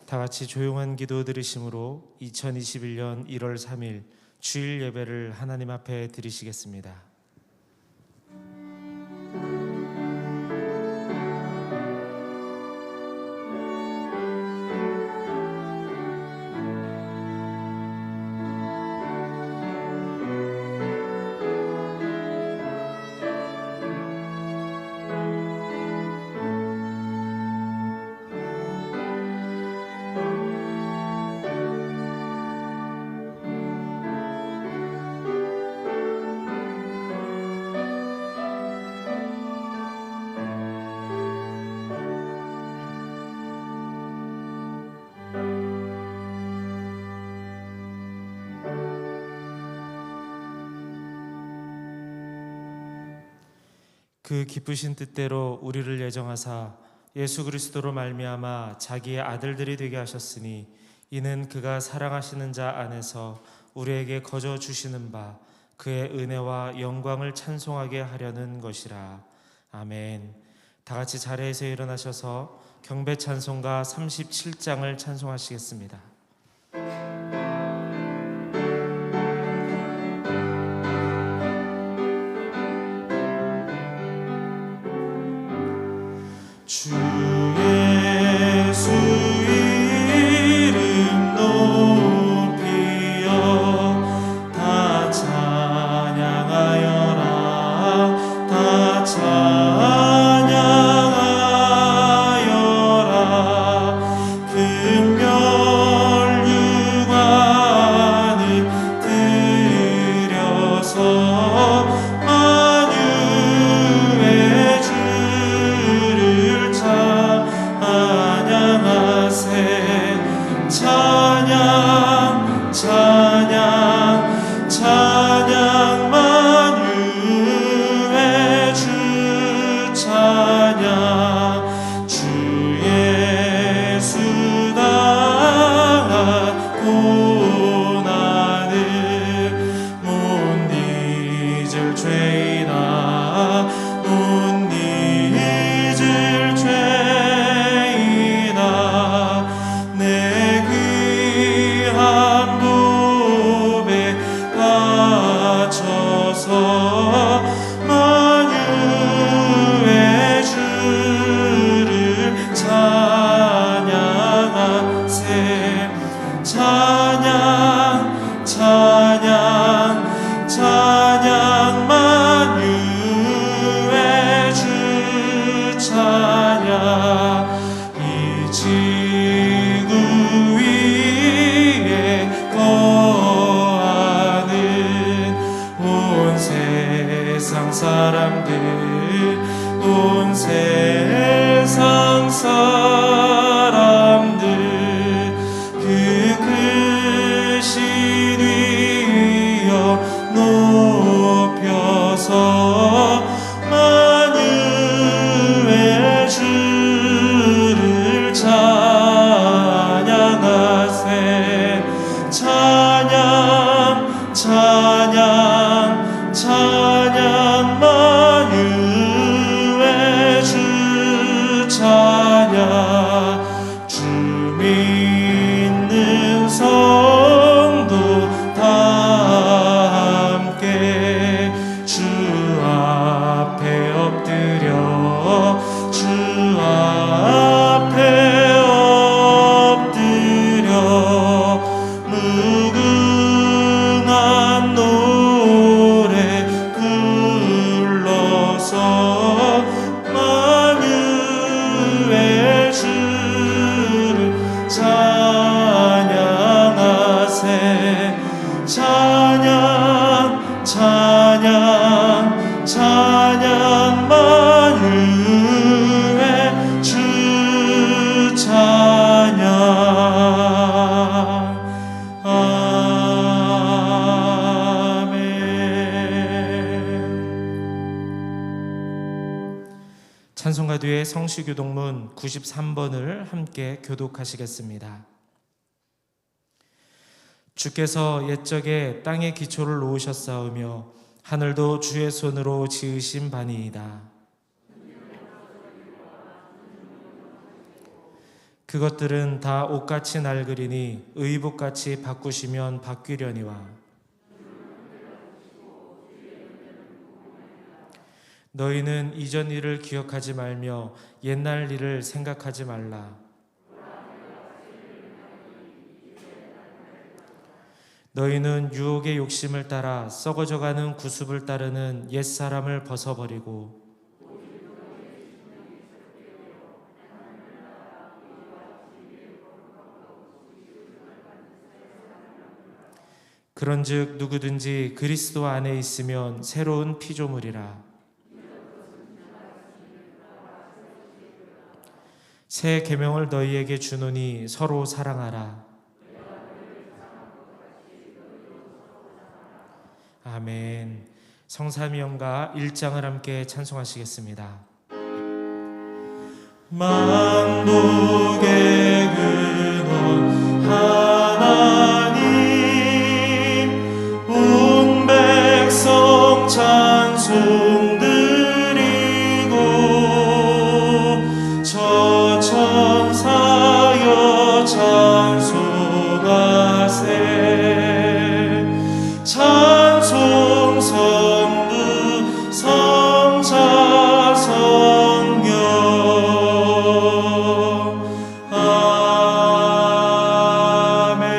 다 같이 조용한 기도 드리심으로 2021년 1월 3일 주일 예배를 하나님 앞에 드리시겠습니다. 그 기쁘신 뜻대로 우리를 예정하사 예수 그리스도로 말미암아 자기의 아들들이 되게 하셨으니 이는 그가 사랑하시는 자 안에서 우리에게 거저 주시는 바 그의 은혜와 영광을 찬송하게 하려는 것이라. 아멘. 다 같이 자리에서 일어나셔서 경배 찬송가 37장을 찬송하시겠습니다. 주 예수 이름 높이어 다 찬양하여라. 다 찬양하여라. 금별 유관을 들여서 만유의 주를 찬양하세. 찬양 찬양 찬양 만유의 주 찬양. 주 예수 당한 고난을 못 잊을 죄이나 못 잊을 죄이나 내 귀한 몸에 바쳐서 만유의 주를 찬양하세. 찬양 찬양 찬양 만유의 주 찬양. 이 지구 위에 거하는 온 세상 사람들 온 세상 사람들 그 크신 위엄 높여서 만유의 주를 찬양하세. 찬양 찬양 찬양 만유의 주 찬양. 주 믿는 성도 다 함께 주 앞에 엎드려 주 앞에 엎드려 무궁한 노래 불러서 만유의 주를 찬양하세. 찬양 찬양 찬양 만유의 주 찬양. 아멘. 찬송가 뒤에 성시교독문 93번을 함께 교독하시겠습니다. 주께서 옛적에 땅의 기초를 놓으셨사오며 하늘도 주의 손으로 지으신 바니이다. 그것들은 다 옷같이 낡으리니 의복같이 바꾸시면 바뀌려니와. 너희는 이전 일을 기억하지 말며 옛날 일을 생각하지 말라. 너희는 유혹의 욕심을 따라 썩어져가는 구습을 따르는 옛사람을 벗어버리고 그런즉 누구든지 그리스도 안에 있으면 새로운 피조물이라. 새 계명을 너희에게 주노니 서로 사랑하라. 아멘. 성삼위엄과 1장을 함께 찬송하시겠습니다. 만복의 근원 하나님, 온 백성 찬송 드리고 저천사여 찬송하세. 찬송 성부 성자 성령. 아멘.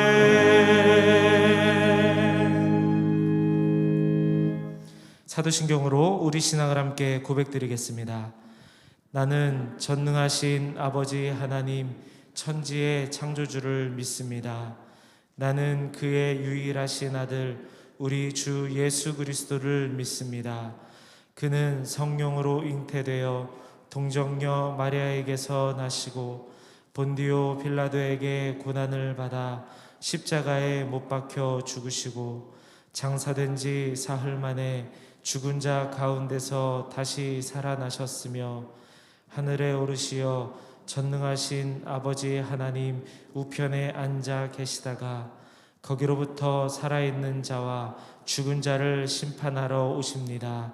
사도신경으로 우리 신앙을 함께 고백드리겠습니다. 나는 전능하신 아버지 하나님 천지의 창조주를 믿습니다. 나는 그의 유일하신 아들 우리 주 예수 그리스도를 믿습니다. 그는 성령으로 잉태되어 동정녀 마리아에게서 나시고 본디오 빌라도에게 고난을 받아 십자가에 못 박혀 죽으시고 장사된 지 사흘 만에 죽은 자 가운데서 다시 살아나셨으며 하늘에 오르시어 전능하신 아버지 하나님 우편에 앉아 계시다가 거기로부터 살아있는 자와 죽은 자를 심판하러 오십니다.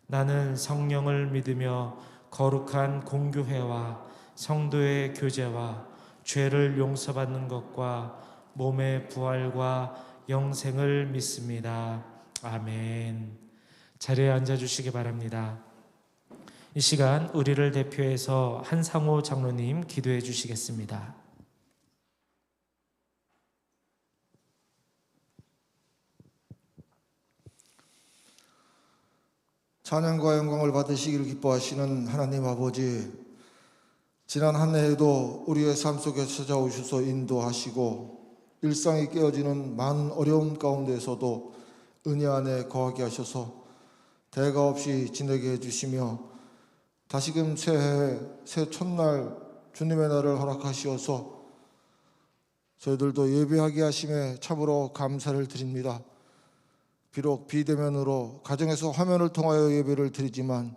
나는 성령을 믿으며 거룩한 공교회와 성도의 교제와 죄를 용서받는 것과 몸의 부활과 영생을 믿습니다. 아멘. 자리에 앉아주시기 바랍니다. 이 시간 우리를 대표해서 한상호 장로님 기도해 주시겠습니다. 찬양과 영광을 받으시기를 기뻐하시는 하나님 아버지, 지난 한 해에도 우리의 삶 속에 찾아오셔서 인도하시고 일상이 깨어지는 많은 어려움 가운데서도 은혜 안에 거하게 하셔서 대가 없이 지내게 해주시며 다시금 새해 새 첫날 주님의 날을 허락하시어서 저희들도 예배하게 하심에 참으로 감사를 드립니다. 비록 비대면으로 가정에서 화면을 통하여 예배를 드리지만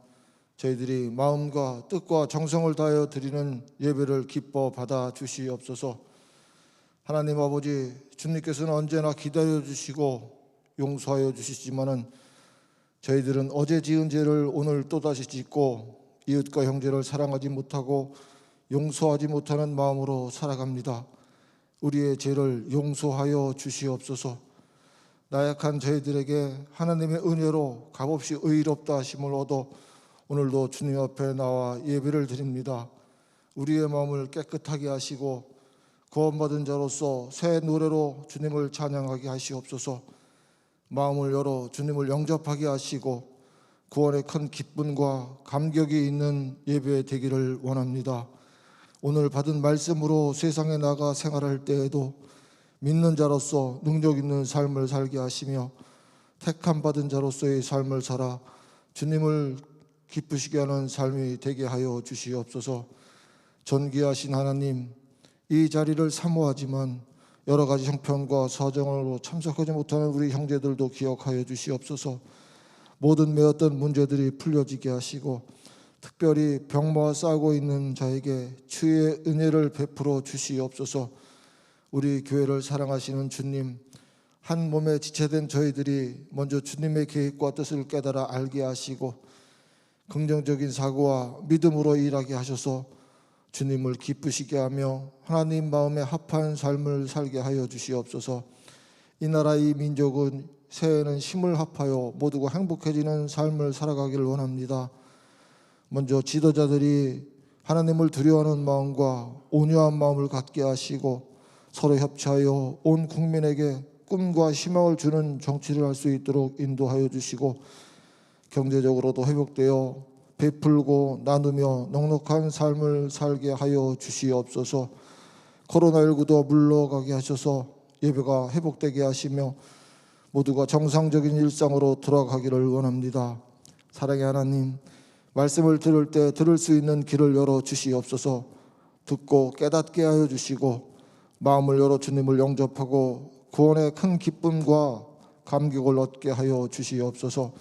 저희들이 마음과 뜻과 정성을 다하여 드리는 예배를 기뻐 받아 주시옵소서. 하나님 아버지, 주님께서는 언제나 기다려 주시고 용서하여 주시지만은 저희들은 어제 지은 죄를 오늘 또다시 짓고 이웃과 형제를 사랑하지 못하고 용서하지 못하는 마음으로 살아갑니다. 우리의 죄를 용서하여 주시옵소서. 나약한 저희들에게 하나님의 은혜로 값없이 의롭다 하심을 얻어 오늘도 주님 앞에 나와 예배를 드립니다. 우리의 마음을 깨끗하게 하시고 구원받은 자로서 새 노래로 주님을 찬양하게 하시옵소서. 마음을 열어 주님을 영접하게 하시고 구원의 큰 기쁨과 감격이 있는 예배 되기를 원합니다. 오늘 받은 말씀으로 세상에 나가 생활할 때에도 믿는 자로서 능력 있는 삶을 살게 하시며 택함 받은 자로서의 삶을 살아 주님을 기쁘시게 하는 삶이 되게 하여 주시옵소서. 존귀하신 하나님, 이 자리를 사모하지만 여러 가지 형편과 사정으로 참석하지 못하는 우리 형제들도 기억하여 주시옵소서. 모든 매었던 문제들이 풀려지게 하시고 특별히 병마와 싸우고 있는 자에게 주의 은혜를 베풀어 주시옵소서. 우리 교회를 사랑하시는 주님, 한 몸에 지체된 저희들이 먼저 주님의 계획과 뜻을 깨달아 알게 하시고 긍정적인 사고와 믿음으로 일하게 하셔서 주님을 기쁘시게 하며 하나님 마음에 합한 삶을 살게 하여 주시옵소서. 이 나라 이 민족은 새해에는 힘을 합하여 모두가 행복해지는 삶을 살아가기를 원합니다. 먼저 지도자들이 하나님을 두려워하는 마음과 온유한 마음을 갖게 하시고 서로 협치하여 온 국민에게 꿈과 희망을 주는 정치를 할 수 있도록 인도하여 주시고, 경제적으로도 회복되어 베풀고 나누며 넉넉한 삶을 살게 하여 주시옵소서. 코로나19도 물러가게 하셔서 예배가 회복되게 하시며 모두가 정상적인 일상으로 돌아가기를 원합니다. 사랑의 하나님, 말씀을 들을 때 들을 수 있는 길을 열어 주시옵소서. 듣고 깨닫게 하여 주시고 마음을 열어 주님을 영접하고 구원의 큰 기쁨과 감격을 얻게 하여 주시옵소서.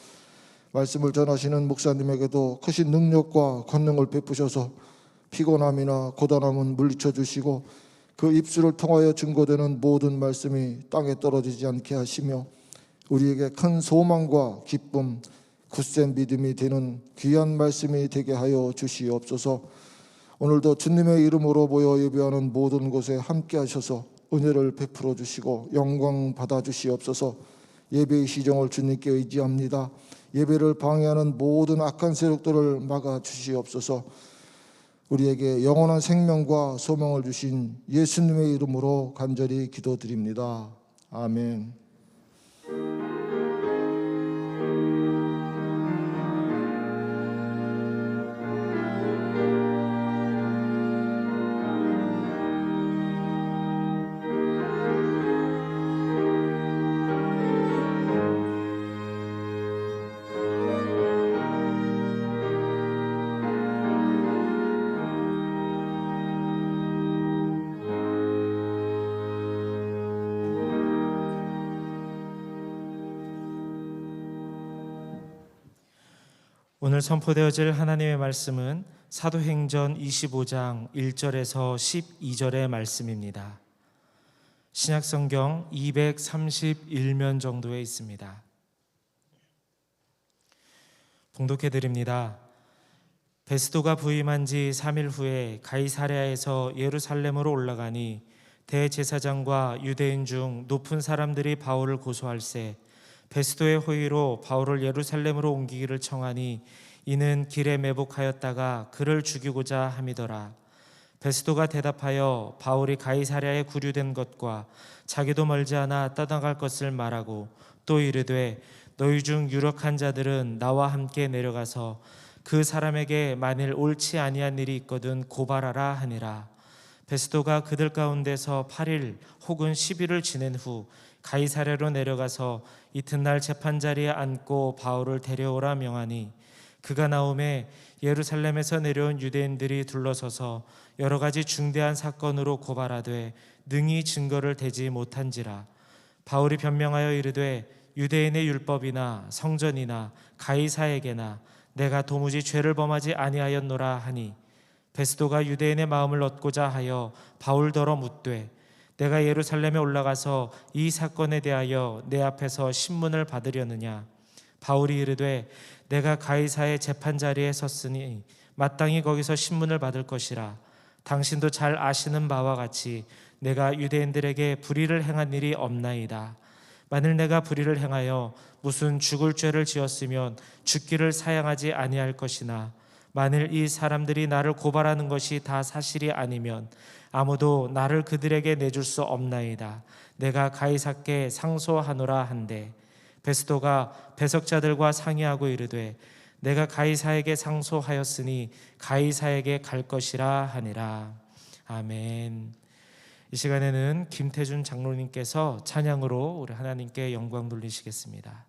말씀을 전하시는 목사님에게도 크신 능력과 권능을 베푸셔서 피곤함이나 고단함은 물리쳐 주시고 그 입술을 통하여 증거되는 모든 말씀이 땅에 떨어지지 않게 하시며 우리에게 큰 소망과 기쁨, 굳센 믿음이 되는 귀한 말씀이 되게 하여 주시옵소서. 오늘도 주님의 이름으로 모여 예배하는 모든 곳에 함께 하셔서 은혜를 베풀어 주시고 영광 받아 주시옵소서. 예배의 시종을 주님께 의지합니다. 예배를 방해하는 모든 악한 세력들을 막아 주시옵소서. 우리에게 영원한 생명과 소망을 주신 예수님의 이름으로 간절히 기도드립니다. 아멘. 오늘 선포되어질 하나님의 말씀은 사도행전 25장 1절에서 12절의 말씀입니다. 신약성경 231면 정도에 있습니다. 봉독해드립니다. 베스도가 부임한 지 3일 후에 가이사랴에서 예루살렘으로 올라가니 대제사장과 유대인 중 높은 사람들이 바울을 고소할세 베스도의 호의로 바울을 예루살렘으로 옮기기를 청하니 이는 길에 매복하였다가 그를 죽이고자 함이더라. 베스도가 대답하여 바울이 가이사랴에 구류된 것과 자기도 멀지 않아 떠나갈 것을 말하고 또 이르되 너희 중 유력한 자들은 나와 함께 내려가서 그 사람에게 만일 옳지 아니한 일이 있거든 고발하라 하니라. 베스도가 그들 가운데서 8일 혹은 10일을 지낸 후 가이사랴로 내려가서 이튿날 재판자리에 앉고 바울을 데려오라 명하니 그가 나오매 예루살렘에서 내려온 유대인들이 둘러서서 여러 가지 중대한 사건으로 고발하되 능히 증거를 대지 못한지라. 바울이 변명하여 이르되 유대인의 율법이나 성전이나 가이사에게나 내가 도무지 죄를 범하지 아니하였노라 하니 베스도가 유대인의 마음을 얻고자 하여 바울더러 묻되 내가 예루살렘에 올라가서 이 사건에 대하여 내 앞에서 신문을 받으려느냐. 바울이 이르되 내가 가이사의 재판자리에 섰으니 마땅히 거기서 신문을 받을 것이라. 당신도 잘 아시는 바와 같이 내가 유대인들에게 불의를 행한 일이 없나이다. 만일 내가 불의를 행하여 무슨 죽을 죄를 지었으면 죽기를 사양하지 아니할 것이나 만일 이 사람들이 나를 고발하는 것이 다 사실이 아니면 아무도 나를 그들에게 내줄 수 없나이다. 내가 가이사께 상소하노라 한대 베스도가 배석자들과 상의하고 이르되 내가 가이사에게 상소하였으니 가이사에게 갈 것이라 하니라. 아멘. 이 시간에는 김태준 장로님께서 찬양으로 우리 하나님께 영광 돌리시겠습니다.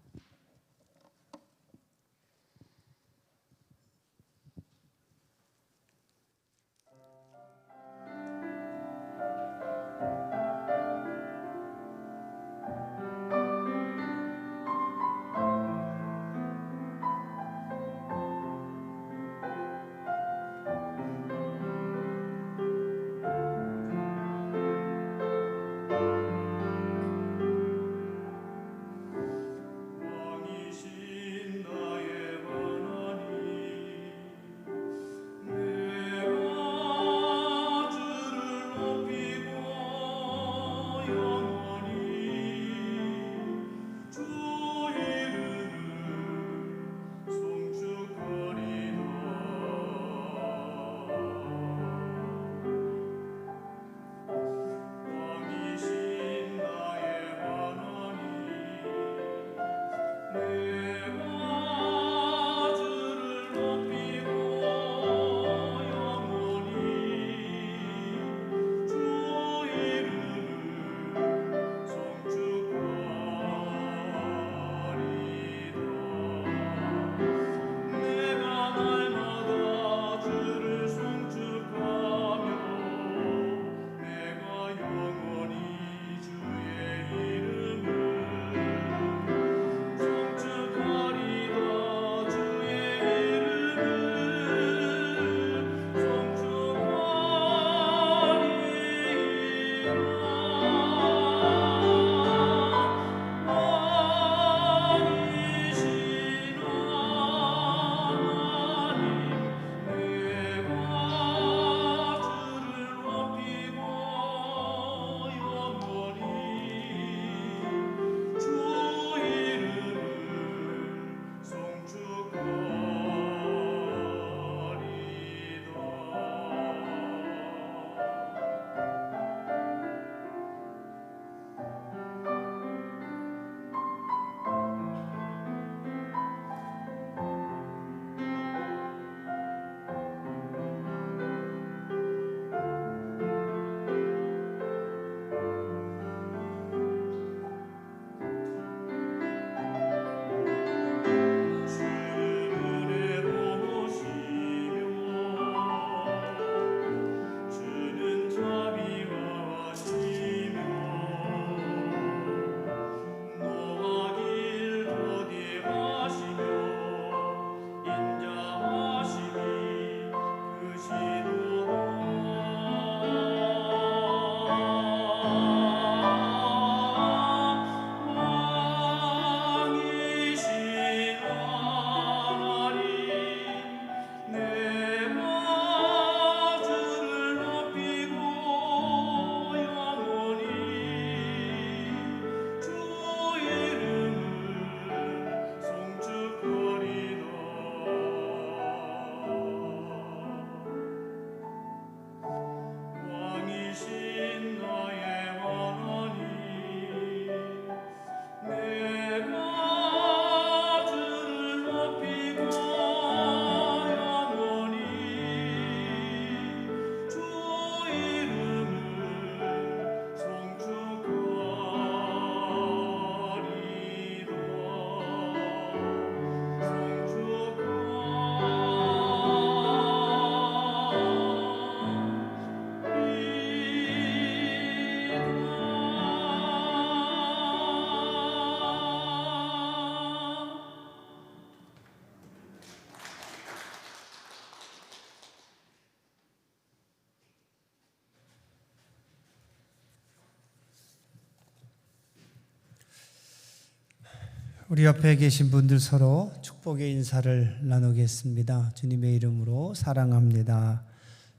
우리 옆에 계신 분들 서로 축복의 인사를 나누겠습니다. 주님의 이름으로 사랑합니다.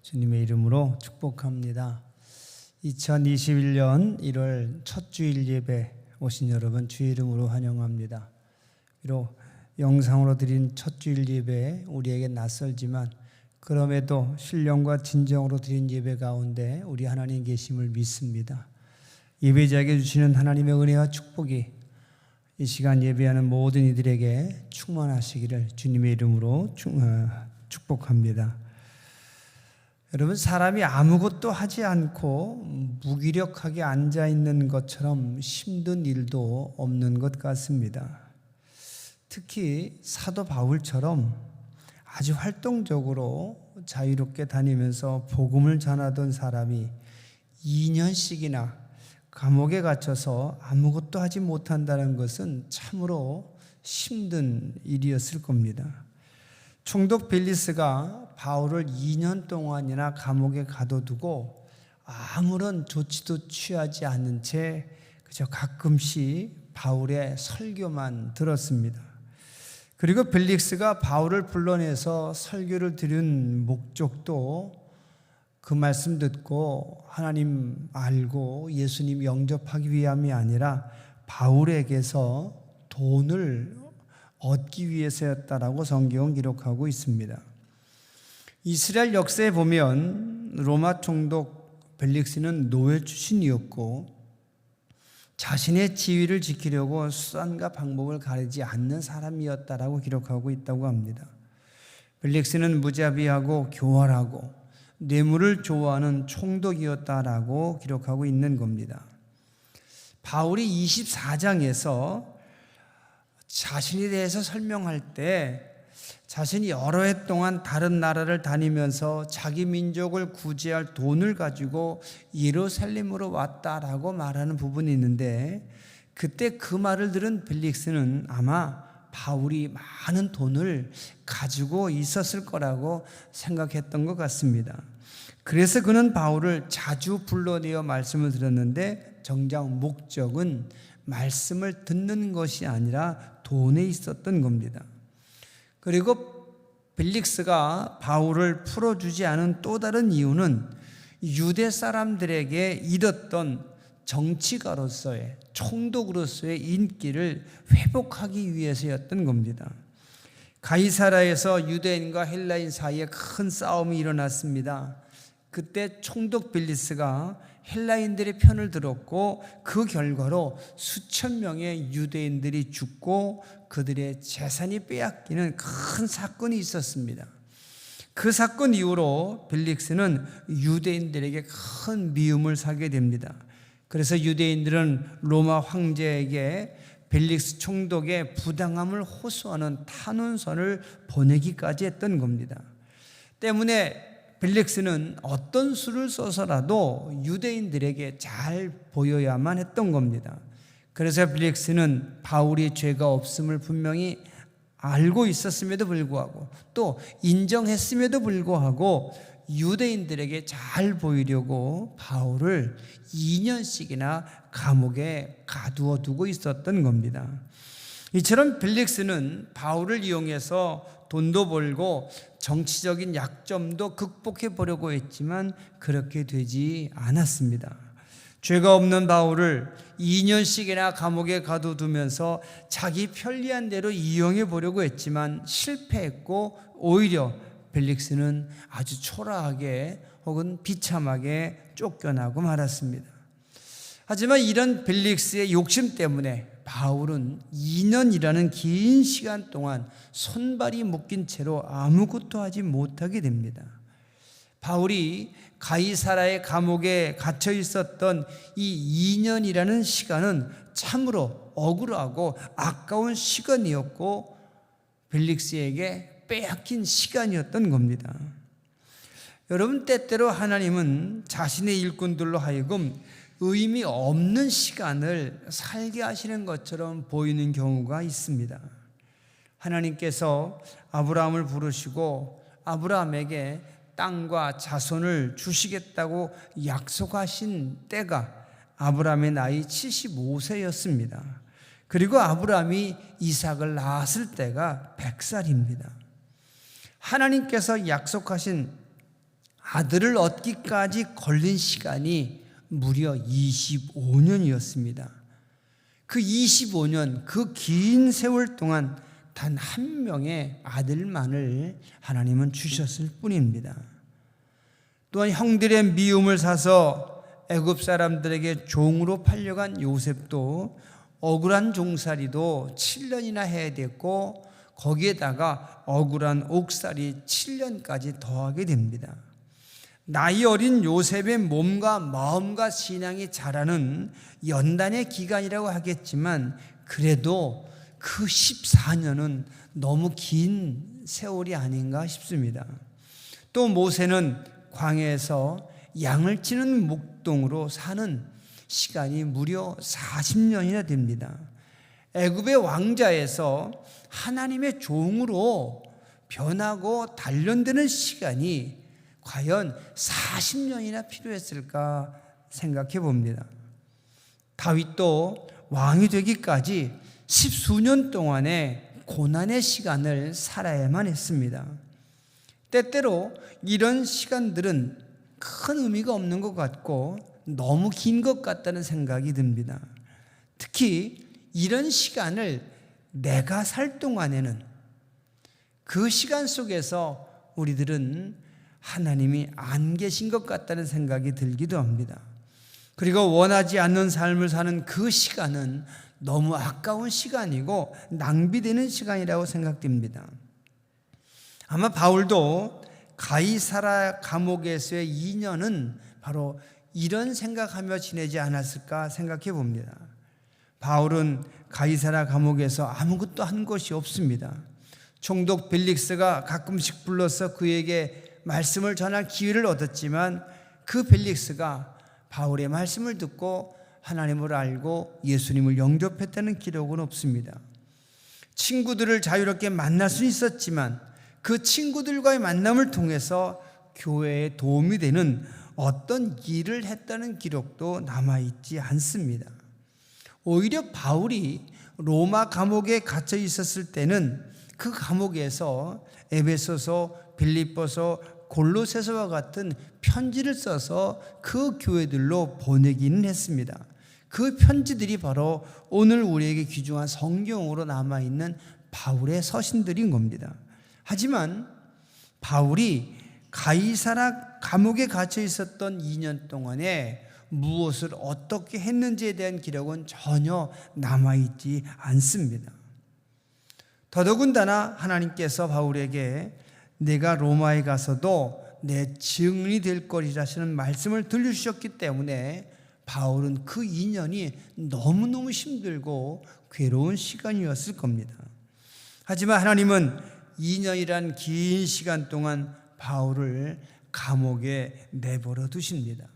주님의 이름으로 축복합니다. 2021년 1월 첫 주일 예배 오신 여러분 주의 이름으로 환영합니다. 비록 영상으로 드린 첫 주일 예배 우리에게 낯설지만 그럼에도 신령과 진정으로 드린 예배 가운데 우리 하나님 계심을 믿습니다. 예배자에게 주시는 하나님의 은혜와 축복이 이 시간 예배하는 모든 이들에게 충만하시기를 주님의 이름으로 축복합니다. 여러분, 사람이 아무것도 하지 않고 무기력하게 앉아 있는 것처럼 힘든 일도 없는 것 같습니다. 특히 사도 바울처럼 아주 활동적으로 자유롭게 다니면서 복음을 전하던 사람이 2년씩이나 감옥에 갇혀서 아무것도 하지 못한다는 것은 참으로 힘든 일이었을 겁니다. 총독 벨리스가 바울을 2년 동안이나 감옥에 가둬두고 아무런 조치도 취하지 않은 채 그저 가끔씩 바울의 설교만 들었습니다. 그리고 벨릭스가 바울을 불러내서 설교를 들은 목적도 그 말씀 듣고 하나님 알고 예수님 영접하기 위함이 아니라 바울에게서 돈을 얻기 위해서였다라고 성경은 기록하고 있습니다. 이스라엘 역사에 보면 로마 총독 벨릭스는 노예 출신이었고 자신의 지위를 지키려고 수단과 방법을 가리지 않는 사람이었다라고 기록하고 있다고 합니다. 벨릭스는 무자비하고 교활하고 뇌물을 좋아하는 총독이었다라고 기록하고 있는 겁니다. 바울이 24장에서 자신에 대해서 설명할 때 자신이 여러 해 동안 다른 나라를 다니면서 자기 민족을 구제할 돈을 가지고 예루살렘으로 왔다라고 말하는 부분이 있는데, 그때 그 말을 들은 벨릭스는 아마 바울이 많은 돈을 가지고 있었을 거라고 생각했던 것 같습니다. 그래서 그는 바울을 자주 불러내어 말씀을 들었는데 정작 목적은 말씀을 듣는 것이 아니라 돈에 있었던 겁니다. 그리고 벨릭스가 바울을 풀어주지 않은 또 다른 이유는 유대 사람들에게 잃었던 정치가로서의, 총독으로서의 인기를 회복하기 위해서였던 겁니다. 가이사라에서 유대인과 헬라인 사이에 큰 싸움이 일어났습니다. 그때 총독 벨릭스가 헬라인들의 편을 들었고 그 결과로 수천 명의 유대인들이 죽고 그들의 재산이 빼앗기는 큰 사건이 있었습니다. 그 사건 이후로 벨릭스는 유대인들에게 큰 미움을 사게 됩니다. 그래서 유대인들은 로마 황제에게 벨릭스 총독의 부당함을 호소하는 탄원서를 보내기까지 했던 겁니다. 때문에 벨릭스는 어떤 수를 써서라도 유대인들에게 잘 보여야만 했던 겁니다. 그래서 벨릭스는 바울이 죄가 없음을 분명히 알고 있었음에도 불구하고 또 인정했음에도 불구하고 유대인들에게 잘 보이려고 바울을 2년씩이나 감옥에 가두어 두고 있었던 겁니다. 이처럼 벨릭스는 바울을 이용해서 돈도 벌고 정치적인 약점도 극복해 보려고 했지만 그렇게 되지 않았습니다. 죄가 없는 바울을 2년씩이나 감옥에 가둬두면서 자기 편리한 대로 이용해 보려고 했지만 실패했고 오히려 벨릭스는 아주 초라하게 혹은 비참하게 쫓겨나고 말았습니다. 하지만 이런 벨릭스의 욕심 때문에 바울은 2년이라는 긴 시간 동안 손발이 묶인 채로 아무것도 하지 못하게 됩니다. 바울이 가이사라의 감옥에 갇혀 있었던 이 2년이라는 시간은 참으로 억울하고 아까운 시간이었고 벨릭스에게 빼앗긴 시간이었던 겁니다. 여러분, 때때로 하나님은 자신의 일꾼들로 하여금 의미 없는 시간을 살게 하시는 것처럼 보이는 경우가 있습니다. 하나님께서 아브라함을 부르시고 아브라함에게 땅과 자손을 주시겠다고 약속하신 때가 아브라함의 나이 75세였습니다. 그리고 아브라함이 이삭을 낳았을 때가 100살입니다. 하나님께서 약속하신 아들을 얻기까지 걸린 시간이 무려 25년이었습니다. 그 25년, 그 긴 세월 동안 단 한 명의 아들만을 하나님은 주셨을 뿐입니다. 또한 형들의 미움을 사서 애굽 사람들에게 종으로 팔려간 요셉도 억울한 종살이도 7년이나 해야 됐고 거기에다가 억울한 옥살이 7년까지 더하게 됩니다. 나이 어린 요셉의 몸과 마음과 신앙이 자라는 연단의 기간이라고 하겠지만 그래도 그 14년은 너무 긴 세월이 아닌가 싶습니다. 또 모세는 광야에서 양을 치는 목동으로 사는 시간이 무려 40년이나 됩니다. 애굽의 왕자에서 하나님의 종으로 변하고 단련되는 시간이 과연 40년이나 필요했을까 생각해 봅니다. 다윗도 왕이 되기까지 10수년 동안의 고난의 시간을 살아야만 했습니다. 때때로 이런 시간들은 큰 의미가 없는 것 같고 너무 긴 것 같다는 생각이 듭니다. 특히 이런 시간을 내가 살 동안에는 그 시간 속에서 우리들은 하나님이 안 계신 것 같다는 생각이 들기도 합니다. 그리고 원하지 않는 삶을 사는 그 시간은 너무 아까운 시간이고 낭비되는 시간이라고 생각됩니다. 아마 바울도 가이사라 감옥에서의 2년은 바로 이런 생각하며 지내지 않았을까 생각해 봅니다. 바울은 가이사라 감옥에서 아무것도 한 것이 없습니다. 총독 벨릭스가 가끔씩 불러서 그에게 말씀을 전할 기회를 얻었지만 그 벨릭스가 바울의 말씀을 듣고 하나님을 알고 예수님을 영접했다는 기록은 없습니다. 친구들을 자유롭게 만날 수 있었지만 그 친구들과의 만남을 통해서 교회에 도움이 되는 어떤 일을 했다는 기록도 남아있지 않습니다. 오히려 바울이 로마 감옥에 갇혀 있었을 때는 그 감옥에서 에베소서, 빌립보서, 골로새서와 같은 편지를 써서 그 교회들로 보내기는 했습니다. 그 편지들이 바로 오늘 우리에게 귀중한 성경으로 남아있는 바울의 서신들인 겁니다. 하지만 바울이 가이사라 감옥에 갇혀 있었던 2년 동안에 무엇을 어떻게 했는지에 대한 기록은 전혀 남아있지 않습니다. 더더군다나 하나님께서 바울에게 내가 로마에 가서도 내 증인이 될 것이라시는 말씀을 들려주셨기 때문에 바울은 그 2년이 너무너무 힘들고 괴로운 시간이었을 겁니다. 하지만 하나님은 2년이란 긴 시간 동안 바울을 감옥에 내버려 두십니다.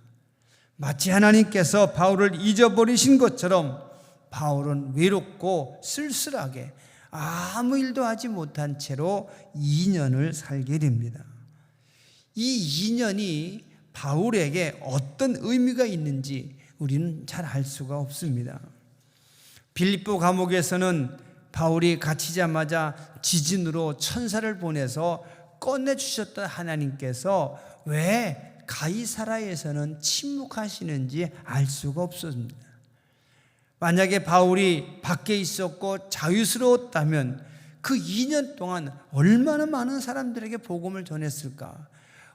마치 하나님께서 바울을 잊어버리신 것처럼 바울은 외롭고 쓸쓸하게 아무 일도 하지 못한 채로 2년을 살게 됩니다. 이 2년이 바울에게 어떤 의미가 있는지 우리는 잘 알 수가 없습니다. 빌립보 감옥에서는 바울이 갇히자마자 지진으로 천사를 보내서 꺼내주셨던 하나님께서 왜 가이사라에서는 침묵하시는지 알 수가 없습니다. 만약에 바울이 밖에 있었고 자유스러웠다면 그 2년 동안 얼마나 많은 사람들에게 복음을 전했을까?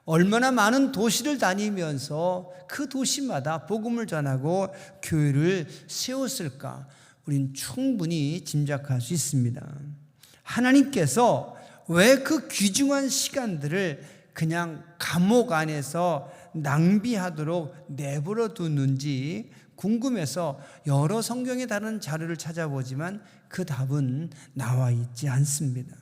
얼마나 많은 도시를 다니면서 그 도시마다 복음을 전하고 교회를 세웠을까? 우린 충분히 짐작할 수 있습니다. 하나님께서 왜 그 귀중한 시간들을 그냥 감옥 안에서 낭비하도록 내버려 두는지 궁금해서 여러 성경에 다른 자료를 찾아보지만 그 답은 나와 있지 않습니다.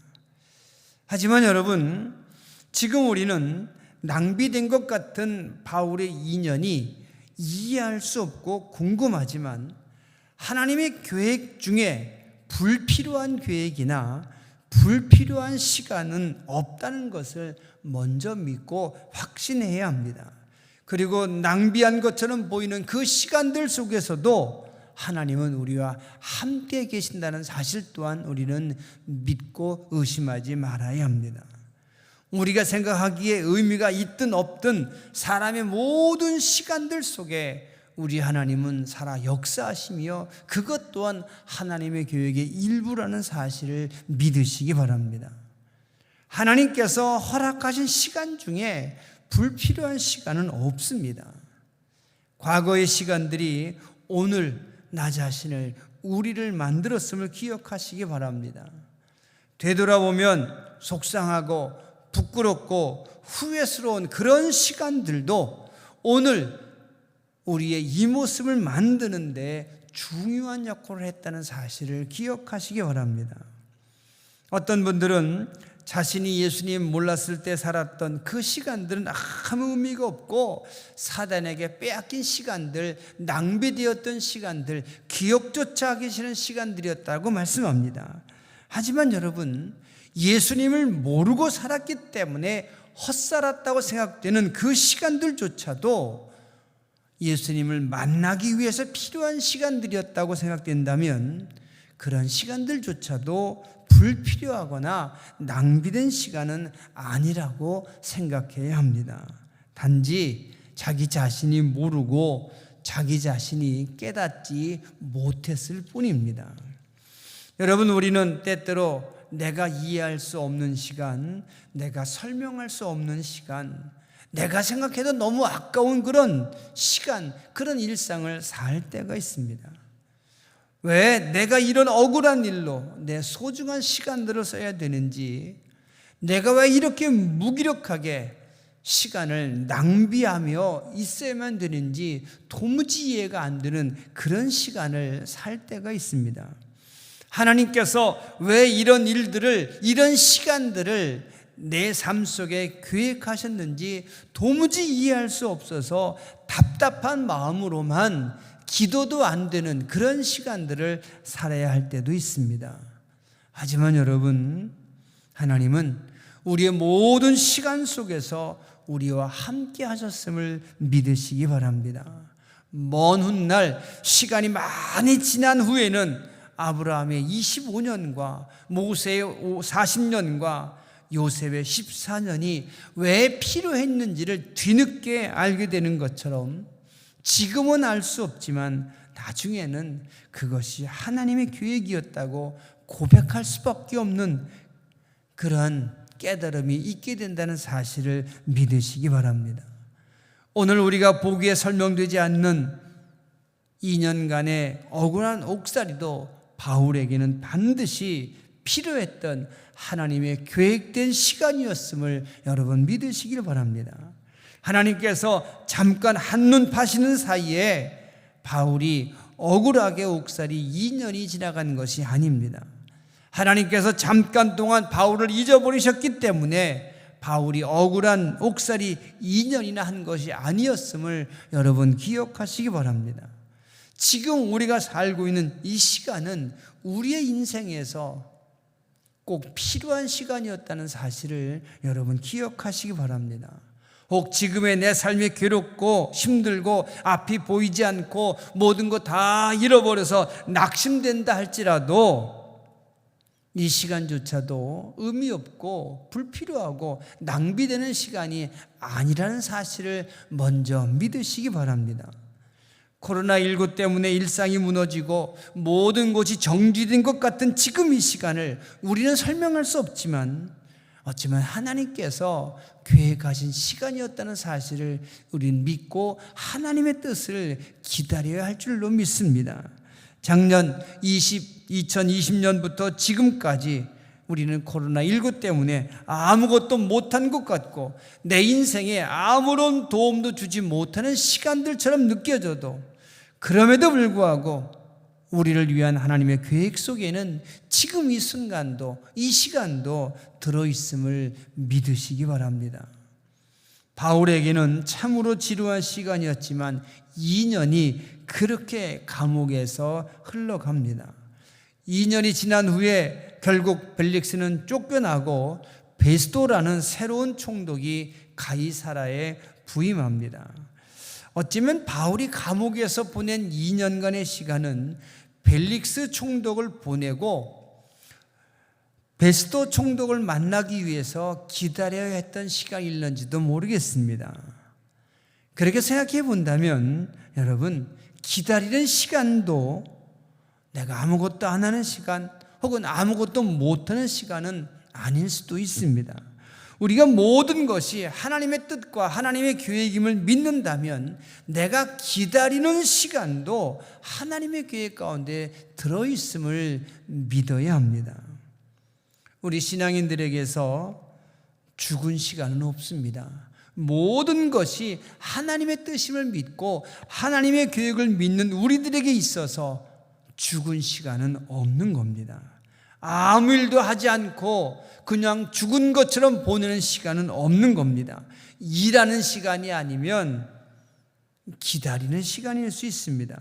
하지만 여러분, 지금 우리는 낭비된 것 같은 바울의 2년이 이해할 수 없고 궁금하지만 하나님의 계획 중에 불필요한 계획이나 불필요한 시간은 없다는 것을 먼저 믿고 확신해야 합니다. 그리고 낭비한 것처럼 보이는 그 시간들 속에서도 하나님은 우리와 함께 계신다는 사실 또한 우리는 믿고 의심하지 말아야 합니다. 우리가 생각하기에 의미가 있든 없든 사람의 모든 시간들 속에 우리 하나님은 살아 역사하시며 그것 또한 하나님의 계획의 일부라는 사실을 믿으시기 바랍니다. 하나님께서 허락하신 시간 중에 불필요한 시간은 없습니다. 과거의 시간들이 오늘 나 자신을 우리를 만들었음을 기억하시기 바랍니다. 되돌아보면 속상하고 부끄럽고 후회스러운 그런 시간들도 오늘 우리의 이 모습을 만드는 데 중요한 역할을 했다는 사실을 기억하시기 바랍니다. 어떤 분들은 자신이 예수님 몰랐을 때 살았던 그 시간들은 아무 의미가 없고 사단에게 빼앗긴 시간들, 낭비되었던 시간들, 기억조차 하기 싫은 시간들이었다고 말씀합니다. 하지만 여러분, 예수님을 모르고 살았기 때문에 헛살았다고 생각되는 그 시간들조차도 예수님을 만나기 위해서 필요한 시간들이었다고 생각된다면 그런 시간들조차도 불필요하거나 낭비된 시간은 아니라고 생각해야 합니다. 단지 자기 자신이 모르고 자기 자신이 깨닫지 못했을 뿐입니다. 여러분, 우리는 때때로 내가 이해할 수 없는 시간, 내가 설명할 수 없는 시간, 내가 생각해도 너무 아까운 그런 시간, 그런 일상을 살 때가 있습니다. 왜 내가 이런 억울한 일로 내 소중한 시간들을 써야 되는지, 내가 왜 이렇게 무기력하게 시간을 낭비하며 있어야만 되는지 도무지 이해가 안 되는 그런 시간을 살 때가 있습니다. 하나님께서 왜 이런 일들을, 이런 시간들을 내 삶 속에 계획하셨는지 도무지 이해할 수 없어서 답답한 마음으로만 기도도 안 되는 그런 시간들을 살아야 할 때도 있습니다. 하지만 여러분, 하나님은 우리의 모든 시간 속에서 우리와 함께 하셨음을 믿으시기 바랍니다. 먼 훗날 시간이 많이 지난 후에는 아브라함의 25년과 모세의 40년과 요셉의 14년이 왜 필요했는지를 뒤늦게 알게 되는 것처럼 지금은 알 수 없지만 나중에는 그것이 하나님의 계획이었다고 고백할 수밖에 없는 그러한 깨달음이 있게 된다는 사실을 믿으시기 바랍니다. 오늘 우리가 보기에 설명되지 않는 2년간의 억울한 옥살이도 바울에게는 반드시 필요했던 하나님의 계획된 시간이었음을 여러분 믿으시길 바랍니다. 하나님께서 잠깐 한눈 파시는 사이에 바울이 억울하게 옥살이 2년이 지나간 것이 아닙니다. 하나님께서 잠깐 동안 바울을 잊어버리셨기 때문에 바울이 억울한 옥살이 2년이나 한 것이 아니었음을 여러분 기억하시기 바랍니다. 지금 우리가 살고 있는 이 시간은 우리의 인생에서 꼭 필요한 시간이었다는 사실을 여러분 기억하시기 바랍니다. 혹 지금의 내 삶이 괴롭고 힘들고 앞이 보이지 않고 모든 거 다 잃어버려서 낙심된다 할지라도 이 시간조차도 의미 없고 불필요하고 낭비되는 시간이 아니라는 사실을 먼저 믿으시기 바랍니다. 코로나19 때문에 일상이 무너지고 모든 것이 정지된 것 같은 지금 이 시간을 우리는 설명할 수 없지만 어쩌면 하나님께서 계획하신 시간이었다는 사실을 우리는 믿고 하나님의 뜻을 기다려야 할 줄로 믿습니다. 작년 2020년부터 지금까지 우리는 코로나19 때문에 아무것도 못한 것 같고 내 인생에 아무런 도움도 주지 못하는 시간들처럼 느껴져도 그럼에도 불구하고 우리를 위한 하나님의 계획 속에는 지금 이 순간도 이 시간도 들어있음을 믿으시기 바랍니다. 바울에게는 참으로 지루한 시간이었지만 2년이 그렇게 감옥에서 흘러갑니다. 2년이 지난 후에 결국 벨릭스는 쫓겨나고 베스도라는 새로운 총독이 가이사라에 부임합니다. 어쩌면 바울이 감옥에서 보낸 2년간의 시간은 벨릭스 총독을 보내고 베스도 총독을 만나기 위해서 기다려야 했던 시간일는지도 모르겠습니다. 그렇게 생각해 본다면 여러분, 기다리는 시간도 내가 아무것도 안 하는 시간 혹은 아무것도 못하는 시간은 아닐 수도 있습니다. 우리가 모든 것이 하나님의 뜻과 하나님의 계획임을 믿는다면 내가 기다리는 시간도 하나님의 계획 가운데 들어있음을 믿어야 합니다. 우리 신앙인들에게서 죽은 시간은 없습니다. 모든 것이 하나님의 뜻임을 믿고 하나님의 계획을 믿는 우리들에게 있어서 죽은 시간은 없는 겁니다. 아무 일도 하지 않고 그냥 죽은 것처럼 보내는 시간은 없는 겁니다. 일하는 시간이 아니면 기다리는 시간일 수 있습니다.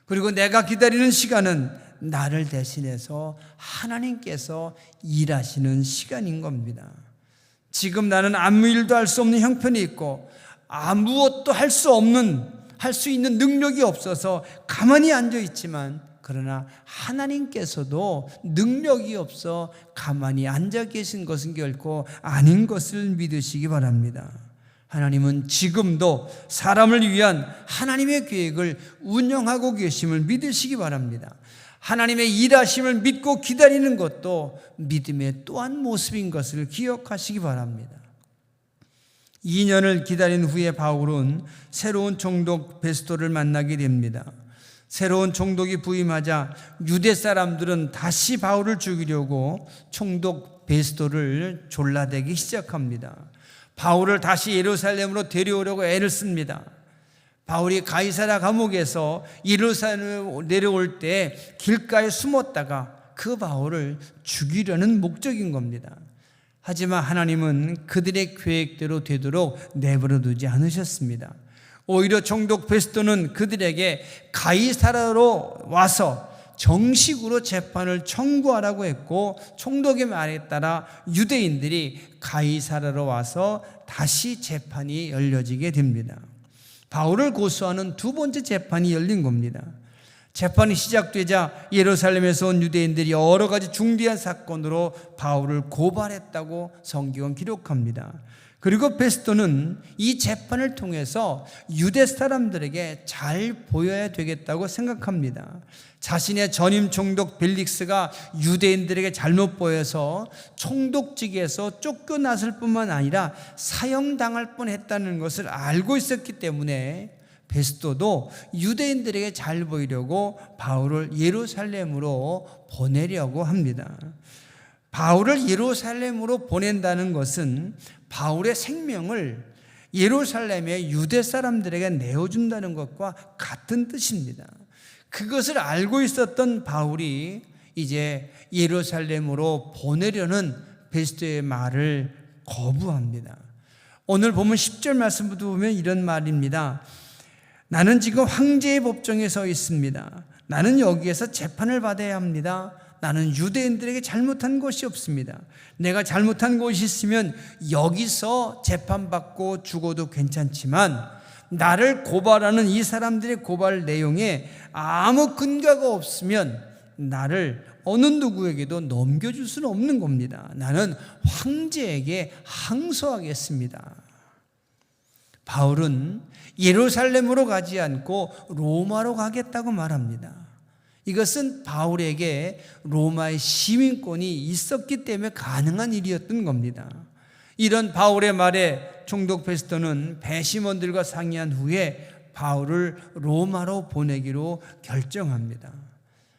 그리고 내가 기다리는 시간은 나를 대신해서 하나님께서 일하시는 시간인 겁니다. 지금 나는 아무 일도 할 수 없는 형편이 있고 아무것도 할 수 있는 능력이 없어서 가만히 앉아 있지만 그러나 하나님께서도 능력이 없어 가만히 앉아 계신 것은 결코 아닌 것을 믿으시기 바랍니다. 하나님은 지금도 사람을 위한 하나님의 계획을 운영하고 계심을 믿으시기 바랍니다. 하나님의 일하심을 믿고 기다리는 것도 믿음의 또한 모습인 것을 기억하시기 바랍니다. 2년을 기다린 후에 바울은 새로운 총독 베스토를 만나게 됩니다. 새로운 총독이 부임하자 유대 사람들은 다시 바울을 죽이려고 총독 베스토를 졸라대기 시작합니다. 바울을 다시 예루살렘으로 데려오려고 애를 씁니다. 바울이 가이사랴 감옥에서 예루살렘으로 내려올 때 길가에 숨었다가 그 바울을 죽이려는 목적인 겁니다. 하지만 하나님은 그들의 계획대로 되도록 내버려 두지 않으셨습니다. 오히려 총독 베스토는 그들에게 가이사랴로 와서 정식으로 재판을 청구하라고 했고, 총독의 말에 따라 유대인들이 가이사랴로 와서 다시 재판이 열려지게 됩니다. 바울을 고소하는 두 번째 재판이 열린 겁니다. 재판이 시작되자 예루살렘에서 온 유대인들이 여러 가지 중대한 사건으로 바울을 고발했다고 성경은 기록합니다. 그리고 베스토는 이 재판을 통해서 유대 사람들에게 잘 보여야 되겠다고 생각합니다. 자신의 전임 총독 벨릭스가 유대인들에게 잘못 보여서 총독직에서 쫓겨났을 뿐만 아니라 사형당할 뻔했다는 것을 알고 있었기 때문에 베스토도 유대인들에게 잘 보이려고 바울을 예루살렘으로 보내려고 합니다. 바울을 예루살렘으로 보낸다는 것은 바울의 생명을 예루살렘의 유대 사람들에게 내어준다는 것과 같은 뜻입니다. 그것을 알고 있었던 바울이 이제 예루살렘으로 보내려는 베스토의 말을 거부합니다. 오늘 보면 10절 말씀부터 보면 이런 말입니다. 나는 지금 황제의 법정에 서 있습니다. 나는 여기에서 재판을 받아야 합니다. 나는 유대인들에게 잘못한 것이 없습니다. 내가 잘못한 것이 있으면 여기서 재판받고 죽어도 괜찮지만 나를 고발하는 이 사람들의 고발 내용에 아무 근거가 없으면 나를 어느 누구에게도 넘겨줄 수는 없는 겁니다. 나는 황제에게 항소하겠습니다. 바울은 예루살렘으로 가지 않고 로마로 가겠다고 말합니다. 이것은 바울에게 로마의 시민권이 있었기 때문에 가능한 일이었던 겁니다. 이런 바울의 말에 총독 베스토는 배심원들과 상의한 후에 바울을 로마로 보내기로 결정합니다.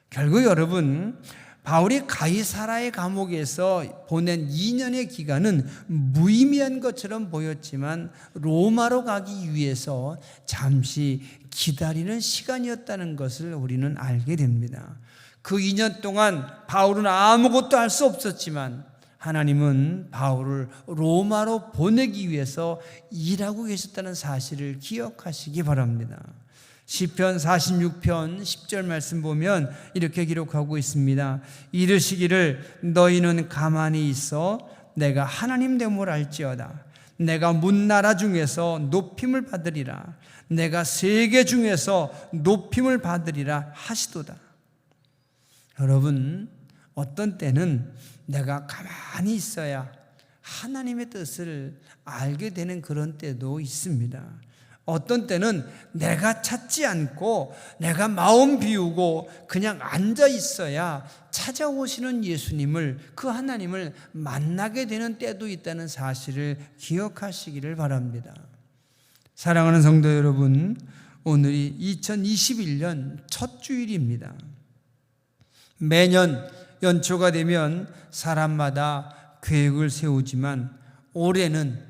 결국 여러분, 바울이 가이사랴의 감옥에서 보낸 2년의 기간은 무의미한 것처럼 보였지만 로마로 가기 위해서 잠시 기다리는 시간이었다는 것을 우리는 알게 됩니다. 그 2년 동안 바울은 아무것도 할 수 없었지만 하나님은 바울을 로마로 보내기 위해서 일하고 계셨다는 사실을 기억하시기 바랍니다. 시편 46편 10절 말씀 보면 이렇게 기록하고 있습니다. 이르시기를 너희는 가만히 있어 내가 하나님 됨을 알지어다. 내가 문나라 중에서 높임을 받으리라. 내가 세계 중에서 높임을 받으리라 하시도다. 여러분, 어떤 때는 내가 가만히 있어야 하나님의 뜻을 알게 되는 그런 때도 있습니다. 어떤 때는 내가 찾지 않고 내가 마음 비우고 그냥 앉아 있어야 찾아오시는 예수님을, 그 하나님을 만나게 되는 때도 있다는 사실을 기억하시기를 바랍니다. 사랑하는 성도 여러분, 오늘이 2021년 첫 주일입니다. 매년 연초가 되면 사람마다 계획을 세우지만 올해는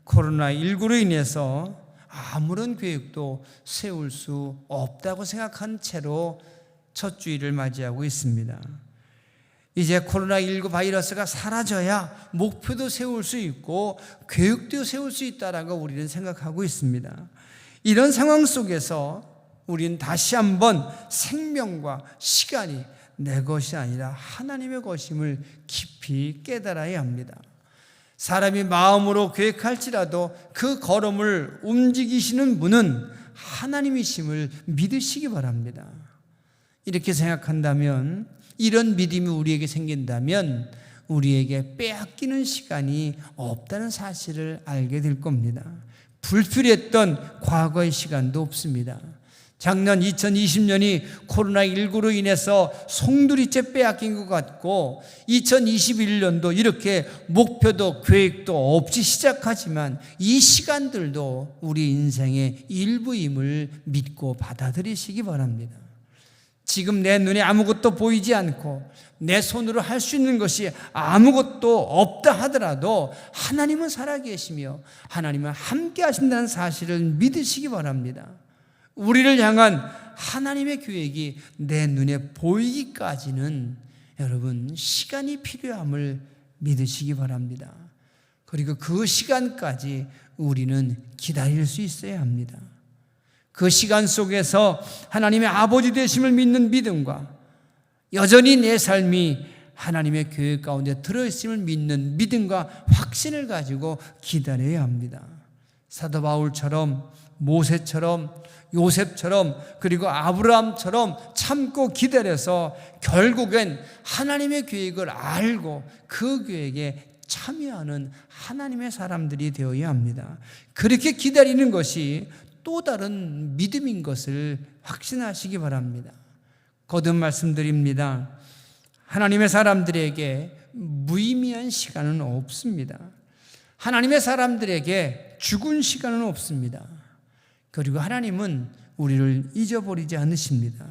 코로나19로 인해서 아무런 계획도 세울 수 없다고 생각한 채로 첫 주일을 맞이하고 있습니다. 이제 코로나19 바이러스가 사라져야 목표도 세울 수 있고 계획도 세울 수 있다라고 우리는 생각하고 있습니다. 이런 상황 속에서 우리는 다시 한번 생명과 시간이 내 것이 아니라 하나님의 것임을 깊이 깨달아야 합니다. 사람이 마음으로 계획할지라도 그 걸음을 움직이시는 분은 하나님이심을 믿으시기 바랍니다. 이렇게 생각한다면, 이런 믿음이 우리에게 생긴다면 우리에게 빼앗기는 시간이 없다는 사실을 알게 될 겁니다. 불필요했던 과거의 시간도 없습니다. 작년 2020년이 코로나19로 인해서 송두리째 빼앗긴 것 같고 2021년도 이렇게 목표도 계획도 없이 시작하지만 이 시간들도 우리 인생의 일부임을 믿고 받아들이시기 바랍니다. 지금 내 눈에 아무것도 보이지 않고 내 손으로 할 수 있는 것이 아무것도 없다 하더라도 하나님은 살아계시며 하나님은 함께 하신다는 사실을 믿으시기 바랍니다. 우리를 향한 하나님의 계획이 내 눈에 보이기까지는 여러분 시간이 필요함을 믿으시기 바랍니다. 그리고 그 시간까지 우리는 기다릴 수 있어야 합니다. 그 시간 속에서 하나님의 아버지 되심을 믿는 믿음과 여전히 내 삶이 하나님의 계획 가운데 들어있음을 믿는 믿음과 확신을 가지고 기다려야 합니다. 사도 바울처럼 모세처럼 요셉처럼 그리고 아브라함처럼 참고 기다려서 결국엔 하나님의 계획을 알고 그 계획에 참여하는 하나님의 사람들이 되어야 합니다. 그렇게 기다리는 것이 또 다른 믿음인 것을 확신하시기 바랍니다. 거듭 말씀드립니다. 하나님의 사람들에게 무의미한 시간은 없습니다. 하나님의 사람들에게 죽은 시간은 없습니다. 그리고 하나님은 우리를 잊어버리지 않으십니다.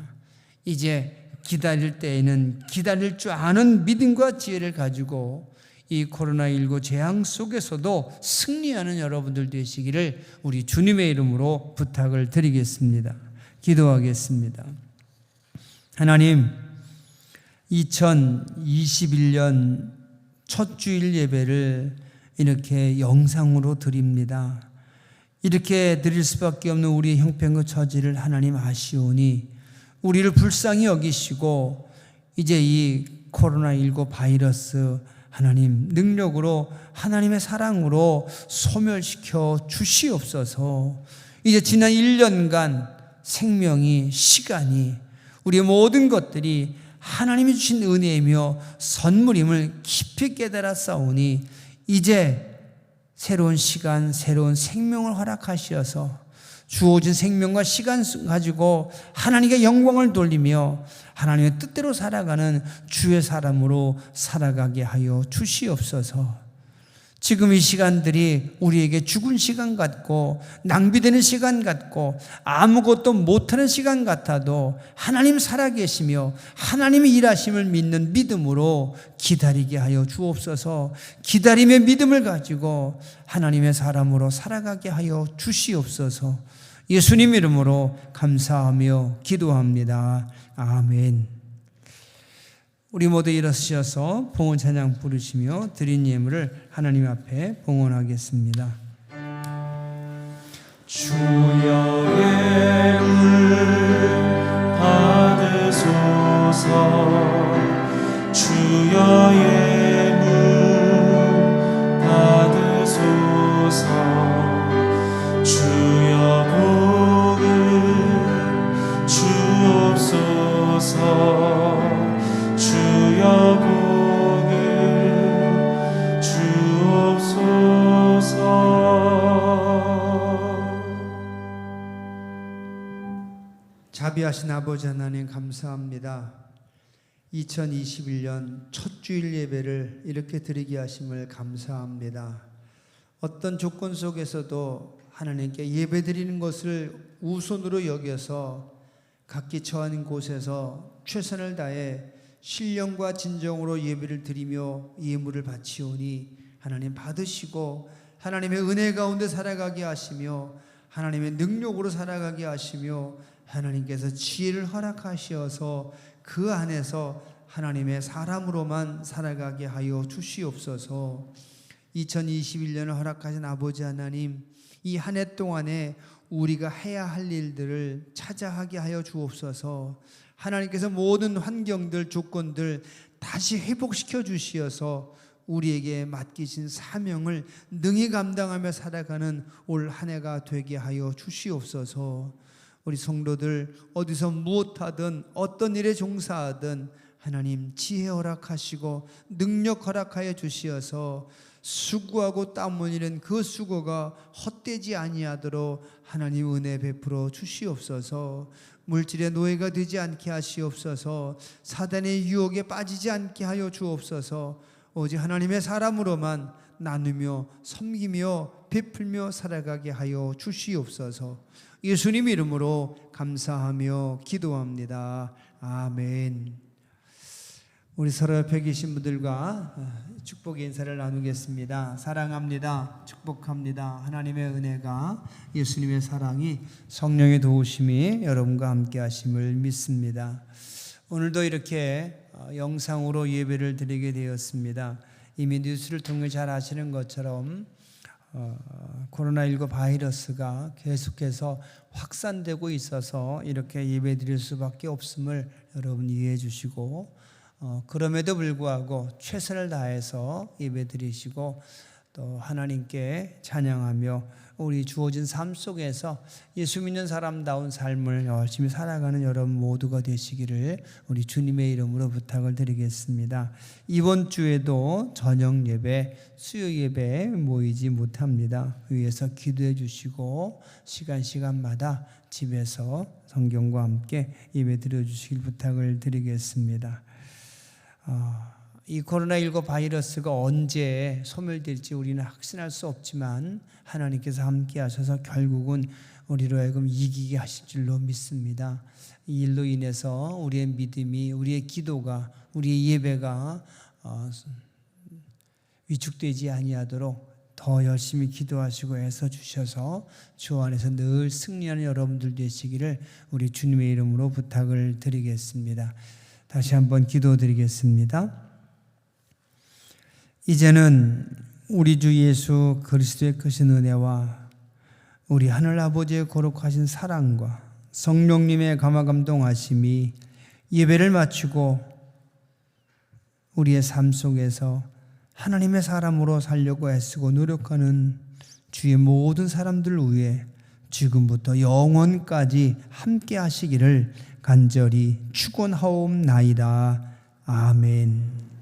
이제 기다릴 때에는 기다릴 줄 아는 믿음과 지혜를 가지고 이 코로나19 재앙 속에서도 승리하는 여러분들 되시기를 우리 주님의 이름으로 부탁을 드리겠습니다. 기도하겠습니다. 하나님, 2021년 첫 주일 예배를 이렇게 영상으로 드립니다. 이렇게 드릴 수밖에 없는 우리의 형편과 처지를 하나님 아시오니 우리를 불쌍히 여기시고 이제 이 코로나19 바이러스 하나님 능력으로 하나님의 사랑으로 소멸시켜 주시옵소서. 이제 지난 1년간 생명이 시간이 우리의 모든 것들이 하나님이 주신 은혜이며 선물임을 깊이 깨달아 싸우니 이제 새로운 시간, 새로운 생명을 허락하시어서 주어진 생명과 시간 가지고 하나님께 영광을 돌리며 하나님의 뜻대로 살아가는 주의 사람으로 살아가게 하여 주시옵소서. 지금 이 시간들이 우리에게 죽은 시간 같고 낭비되는 시간 같고 아무것도 못하는 시간 같아도 하나님 살아계시며 하나님이 일하심을 믿는 믿음으로 기다리게 하여 주옵소서. 기다림의 믿음을 가지고 하나님의 사람으로 살아가게 하여 주시옵소서. 예수님 이름으로 감사하며 기도합니다. 아멘. 우리 모두 일어서셔서 봉헌 찬양 부르시며 드린 예물을 하나님 앞에 봉헌하겠습니다. 주여 예물 받으소서. 주여 예물 받으소서. 주여 복을 주옵소서. 주여 복을 주옵소서. 자비하신 아버지 하나님 감사합니다. 2021년 첫 주일 예배를 이렇게 드리게 하심을 감사합니다. 어떤 조건 속에서도 하나님께 예배 드리는 것을 우선으로 여겨서 각기 처한 곳에서 최선을 다해 신령과 진정으로 예배를 드리며 예물을 바치오니 하나님 받으시고 하나님의 은혜 가운데 살아가게 하시며 하나님의 능력으로 살아가게 하시며 하나님께서 지혜를 허락하시어서 그 안에서 하나님의 사람으로만 살아가게 하여 주시옵소서. 2021년을 허락하신 아버지 하나님, 이 한 해 동안에 우리가 해야 할 일들을 찾아하게 하여 주옵소서. 하나님께서 모든 환경들, 조건들 다시 회복시켜 주시어서 우리에게 맡기신 사명을 능히 감당하며 살아가는 올 한 해가 되게 하여 주시옵소서. 우리 성도들 어디서 무엇하든 어떤 일에 종사하든 하나님 지혜 허락하시고 능력 허락하여 주시어서 수고하고 땀 흘리는 그 수고가 헛되지 아니하도록 하나님 은혜 베풀어 주시옵소서. 물질의 노예가 되지 않게 하시옵소서. 사단의 유혹에 빠지지 않게 하여 주옵소서. 오직 하나님의 사람으로만 나누며 섬기며 베풀며 살아가게 하여 주시옵소서. 예수님 이름으로 감사하며 기도합니다. 아멘. 우리 서로 옆에 계신 분들과 축복의 인사를 나누겠습니다. 사랑합니다. 축복합니다. 하나님의 은혜가, 예수님의 사랑이, 성령의 도우심이 여러분과 함께 하심을 믿습니다. 오늘도 이렇게 영상으로 예배를 드리게 되었습니다. 이미 뉴스를 통해 잘 아시는 것처럼 코로나19 바이러스가 계속해서 확산되고 있어서 이렇게 예배 드릴 수밖에 없음을 여러분 이해해 주시고, 그럼에도 불구하고 최선을 다해서 예배 드리시고 또 하나님께 찬양하며 우리 주어진 삶 속에서 예수 믿는 사람다운 삶을 열심히 살아가는 여러분 모두가 되시기를 우리 주님의 이름으로 부탁을 드리겠습니다. 이번 주에도 저녁 예배, 수요 예배 모이지 못합니다. 위에서 기도해 주시고 시간마다 집에서 성경과 함께 예배 드려 주시길 부탁을 드리겠습니다. 이 코로나19 바이러스가 언제 소멸될지 우리는 확신할 수 없지만 하나님께서 함께 하셔서 결국은 우리로 하여금 이기게 하실 줄로 믿습니다. 이 일로 인해서 우리의 믿음이, 우리의 기도가, 우리의 예배가 위축되지 아니하도록 더 열심히 기도하시고 애써 주셔서 주 안에서 늘 승리하는 여러분들 되시기를 우리 주님의 이름으로 부탁을 드리겠습니다. 다시 한번 기도드리겠습니다. 이제는 우리 주 예수 그리스도의 크신 은혜와 우리 하늘 아버지의 거룩하신 사랑과 성령님의 감화감동하심이 예배를 마치고 우리의 삶 속에서 하나님의 사람으로 살려고 애쓰고 노력하는 주의 모든 사람들 위해 지금부터 영원까지 함께 하시기를 간절히 축원하옵나이다. 아멘.